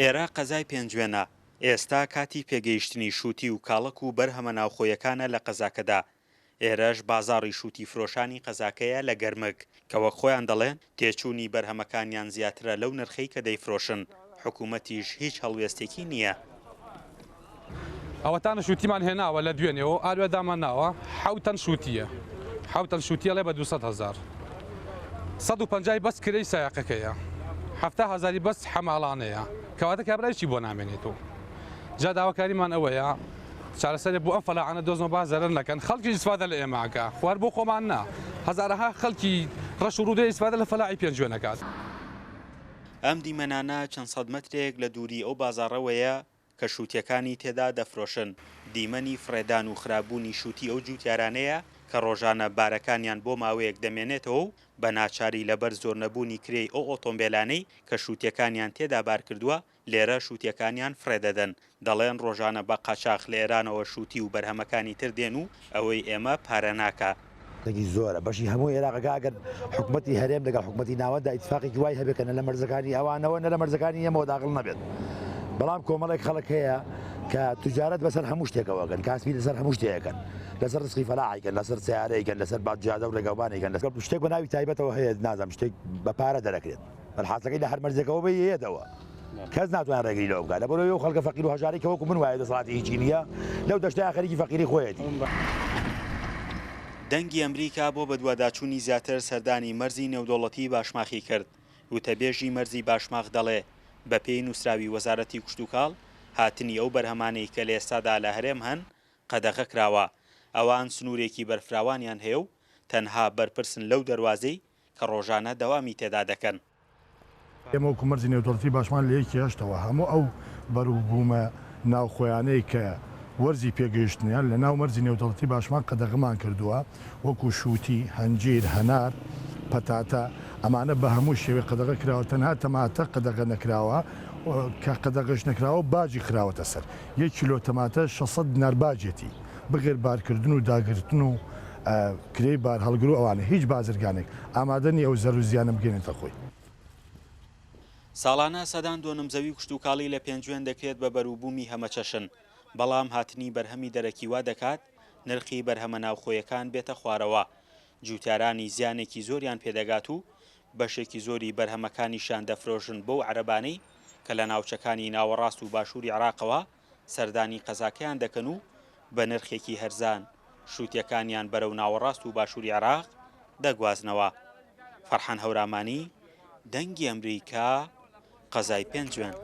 ئێرە قەزای پێنجوێنە. ئێستا کاتی پێگەیشتنی شووتی و کاڵک و بەرهەمە ناوخۆیەکانە لە قەزاکەدا. ئێرەش بازاڕی شووتی فرۆشانی قەزاکەیە لە گەرمک کەوە خۆیان دەڵێن تێچوونی بەرهەمەکانیان زیاترە لەو نرخەی کە دەیفرۆشن. حکوومەتیش هیچ هەڵوێستێکی نییە. ئەوەتانە شووتیمان هێناوە لە دوێنێەوە ئاوێدامان ناوە حوتەن شووتیە حوتەن شووتیە لێ بە 200,000 150 بەس کرەی سایقەکەیە 70,000 بەس حەماڵانەیە کەواتە کابرایکی بۆ نامێنێتەوە. جا داواکاریمان ئەوەیە چارەسەرێ بۆ ئەم فەلاعانە دۆزمە بازەرە نەکەن خەڵکی ئیسفادە لە ئێماکە خوار بۆ خۆمان نا هەزارەها خەڵکی ڕەش و ڕوودەی ئیسفادە لە فەلاعی پێنجوێنەکات. ئەم دیمەنانە چەند سەد مەترێک لە دووری ئەو بازاڕەوەیە کە شووتیەکانی تێدا دەفرۆشن. دیمەنی فرێدان و خراببوونی شووتی ئەو جووتیارانەیە کە ڕۆژانە بارەکانیان بۆ ماوەیەک دەمێنێتەوە و بە ناچاری لەبەر زۆر نەبوونی کرێی ئەو ئۆتۆمبیلانەی کە شووتیەکانیان تێدا بار کردووە لێرە شووتیەکانیان فرێدەدەن. دەڵێن ڕۆژانە بە قاچاق لە ئێرانەوە شووتی و بەرهەمەکانی تر دێن و ئەوەی ئێمە پارە ناکە. زۆرە بەشی هەموو عێراقەکە ئەگەر حکوومەتی هەرێم لەگەڵ حکوومەتی ناوەندا ئیتفاقێکی وای هەبێکەنە لە مەرزەکانی ئەوانەوە نە لە مەرزەکانی ئێمەوە داخڵ نەبێت. بەڵام کۆمەڵێک خەڵک هەیە کە توجارەت بەسەر هەموو شتێکەوەگەن کاسبی لەسەر هەموو شتەیەکەن لەسەر ڕسقی فەلاحیکەن لەسەر سیارەیەکەن لەسەر بادجادە و ڕێگەوبانێکەن لەسەر شتێک بە ناوی تایبەتەوە هەیە نازانم شتێک بە پارە دەرەکرێت بەرحاسەکەی لە هەر مەرزێکەوە بەیەدەوە کەس ناتوانێت ڕێگری لەوە بکات لەبەرەوەی خەڵکە فەقیر و هەژاری کەوەکو من وایە دەسەڵاتی هیچی نییە لەو دەشتای ئاخەریکی فەقیری خۆیەتی. دەنگی ئەمریکا بۆ بەدواداچوونی زیاتر سەردانی مەرزی نێودوڵەتی باشماخی کرد. وتەبێژی مەرزی باشماخ دەڵێ بە پێی نووسراوی وەزارەتی کوشتتوکاڵ هاتنی ئەو بەرهەمانەی کە لە ئێستادا لە هەرێم هەن قەدەغە کراوە. ئەوان سنوورێکی بەرفراوانیان هەیە و تەنها بەرپرسن لەو دەواازەی کە ڕۆژانە دەوامی تێدا دەکەن. ئێمە وەکو مەرزی نێودوڵەتی باشمان لە یەکی هەشتەوە هەموو ئەو بەروبوومە ناوخۆیانەی کە وەرزی پێگەیشتنیان لە ناو مەرزی نێودوڵەتی باشمان قەدەغەمان کردووە وەکو شووتی هەنجیر هەنار پەتاتە ئەمانە بە هەموو شێوێ قەدەغە کراوە تەنها تەماتە قەدەغە نەکراوە کە قەدەغەش نەکراوە باجی خراوەتە سەر 1 کیلۆ تەماتە 600 دینار باجێتی بغێر بارکردن و داگرتن و کرێی بار هەڵگر و ئەوانە هیچ بازرگانێک ئامادەنی ئەو زەر و زیانە بگەێنێتە خۆی. ساڵانە سەدان دۆنمزەوی کوشتتوکاڵی لە پێنجوێن دەکرێت بە بەروبوومی هەمەچەشن بەڵام هاتنی بەرهەمی دەرەکی وا دەکات نرخی بەرهەمە ناوخۆیەکان بێتە خوارەوە. جوتیارانی زیانێکی زۆریان پێدەگات و بەشێکی زۆری بەرهەمەکانیشان دەفرۆشن بۆ عەرەبانەی کە لە ناوچەکانی ناوەڕاست و باشووری عێراقەوە سەردانی قەزاکەیان دەکەن و بە نرخێکی هەرزان شووتیەکانیان بەرەو ناوەڕاست و باشووری عێراق دەگوازنەوە. فەرحان هەورامانی دەنگی ئەمریکا قەزای پێنجوێن.